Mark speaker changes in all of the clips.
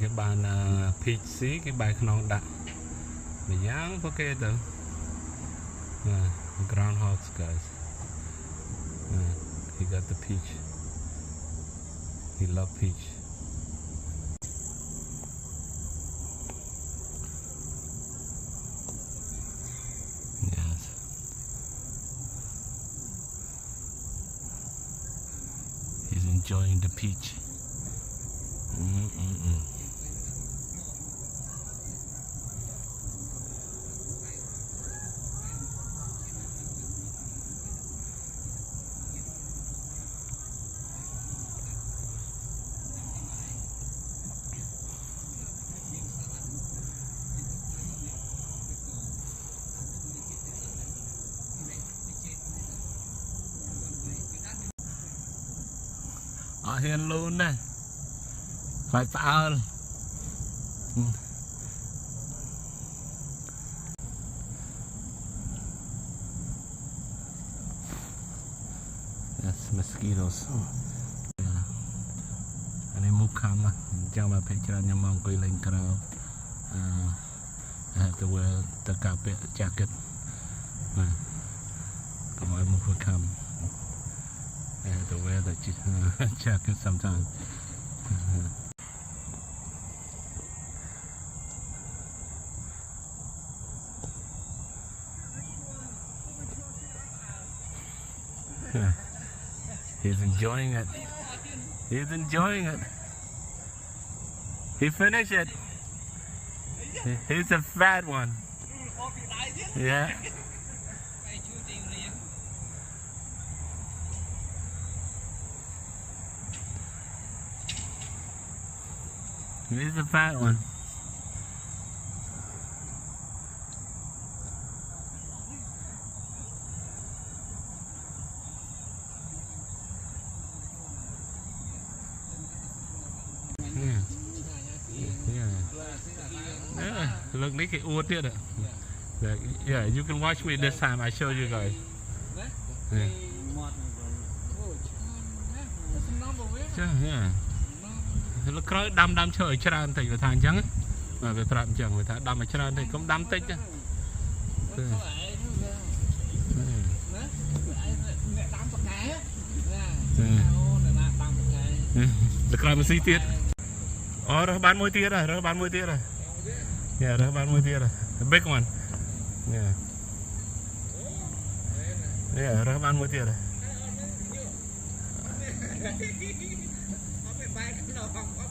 Speaker 1: cái bàn peach xí cái bài non đặt mà dáng có cái đó groundhogs guys. He got the peach. He love peach. Yes. He's enjoying the peach. Ở hiền luôn này phải phao. That's mosquitoes. Anh em mua khăm chẳng mà phải cho anh mong quay lên cao. I have to wear the carpet jacket. Come on, move for come. I have to wear the jacket sometimes. He's enjoying it. He's enjoying it. He finished it. He's a fat one. Yeah. He's a fat one. Look, make it wood here. Yeah, you can watch me this time. I show you guys. Yeah. Yeah. Lúc đó đâm chơi tràn thì người ta chẳng mà về phạm chẳng người ta đâm ở tràn thì cũng đâm tích chứ. Lúc đó mình xí tiết. Rồi bán môi tiết rồi, bán môi tiết rồi. Yeah, rồi bán môi tiết rồi. The big one. Yeah. Yeah, rồi bán môi tiết rồi.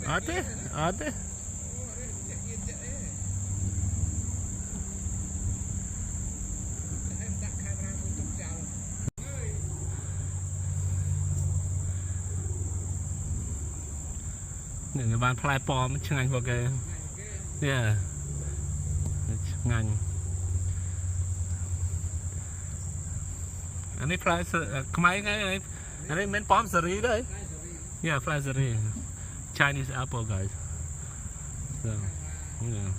Speaker 1: Ở thế. Người bán fly pom chứ anh vào cái. Yeah. Ngành. Anh ấy fly mấy cái anh ấy men pom seri đấy. Yeah, fly seri. Chinese apple, guys. So, yeah.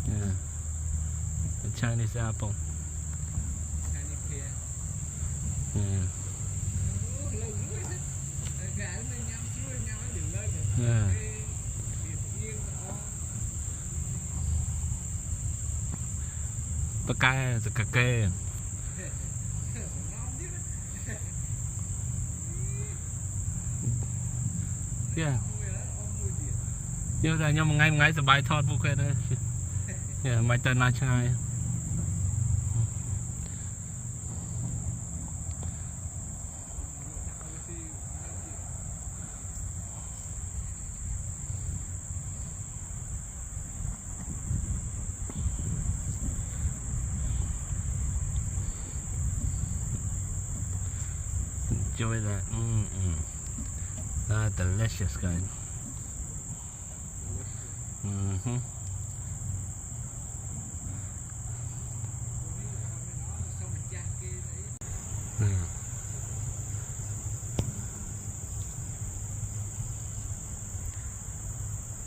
Speaker 1: Yeah. The Chinese apple. Yeah. Yeah. Bacai, the cake. Yeah. Nhưng mà một ngày sẽ bài thọt vô cái đấy. Yeah, mai tên là chai. Enjoy that. Delicious, guys.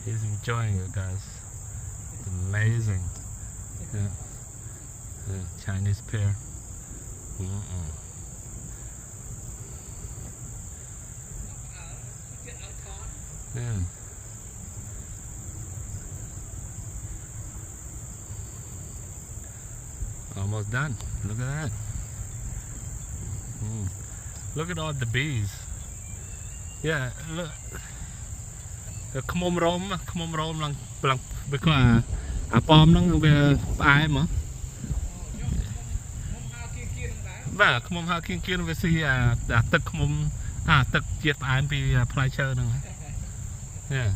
Speaker 1: He's enjoying it, guys. It's amazing. Yeah. Chinese pear. Yeah. Almost done. Look at that. Look at all the bees. Yeah, look. The khmom rom lang because palm nó về ai mà. Và khmom ha kiên về siទឹកkhmomទឹកជាតិផ្អែមពីផ្លែឈើហ្នឹង Yeah.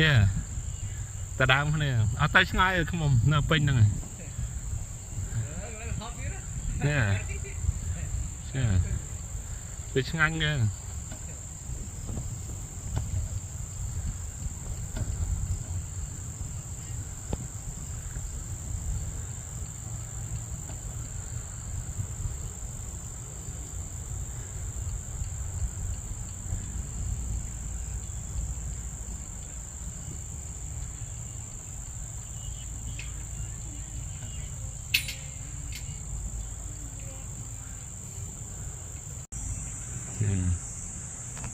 Speaker 1: Yeah. តដើមគ្នាអត់ទៅឆ្ងាយខមនៅពេញហ្នឹង Yeah. Yeah. វាឆ្ងាញ់ទេ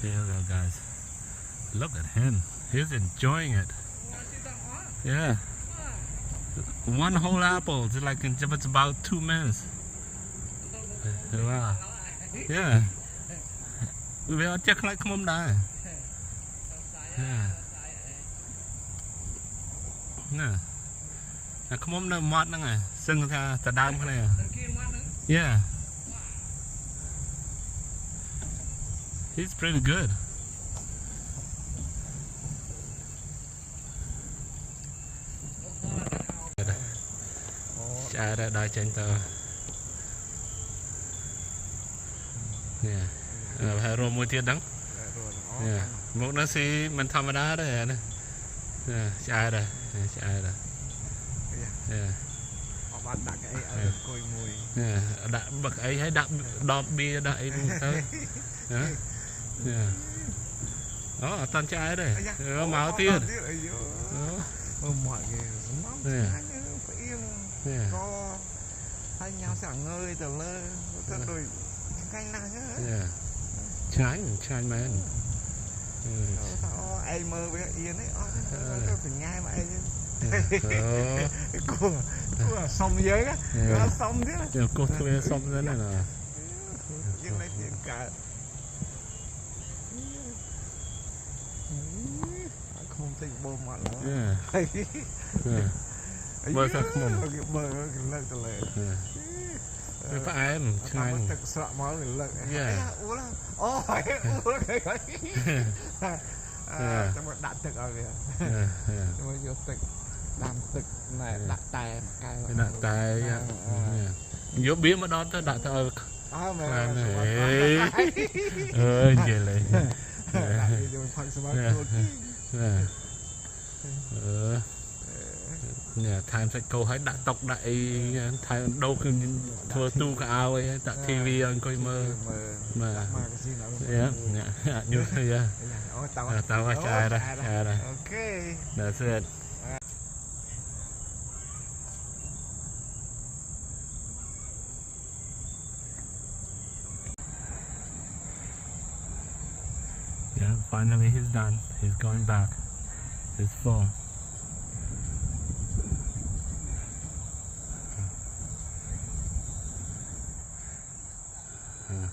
Speaker 1: There you go, guys. Look at him. He's enjoying it. Yeah. One whole apple. It's like it's about 2 minutes. Wow. Yeah. We'll check like come down. Yeah. Yeah. Come on, no mud. Sing the down. Yeah. He's pretty good. Chà đã đai trên tờ. Nè. Hai rô môi tiết đắng. Nè. Một nó xí mình thăm đá đấy nè. Nè, chà đây. Chà đây. Nè.
Speaker 2: Bạn đặt cái ấy coi mùi.
Speaker 1: Nè, đặt bậc ấy hay đặt đọt bia đại tới. Đó. Yeah. Đó, toàn trai đây. Máu tiên.
Speaker 2: Mọi người phải yên. Có hai nhau sẵn ngơi từ lơ. Thật đôi canh năng á.
Speaker 1: Trái men.
Speaker 2: Em mơ với yên ấy. Tôi phải nhai mà em. Cô xong giới á. Xong thế đó.
Speaker 1: Cô thuê xong thế này là.
Speaker 2: Nhưng lấy tiền cả. Không thích bơm mặt nữa.
Speaker 1: Bơ sao không?
Speaker 2: Bơ lợn từ lợn.
Speaker 1: Cái phải em
Speaker 2: tao có thực sợ máu thì lợn. Ủa là ôi cái trong một đạn thực ở kìa. Trong một vô thực đạn thực này đạn tay cái
Speaker 1: đạn tay. Vô biết mà đón tới đạn tay. Vậy lại. Nè, thay sẽ câu hãy đặt tóc đại thay đâu thua tu cả ao ấy tại TV anh coi mơ mà như thế tao qua trai đây that's it. Yeah, finally he's done. He's going back. It's full. Yeah.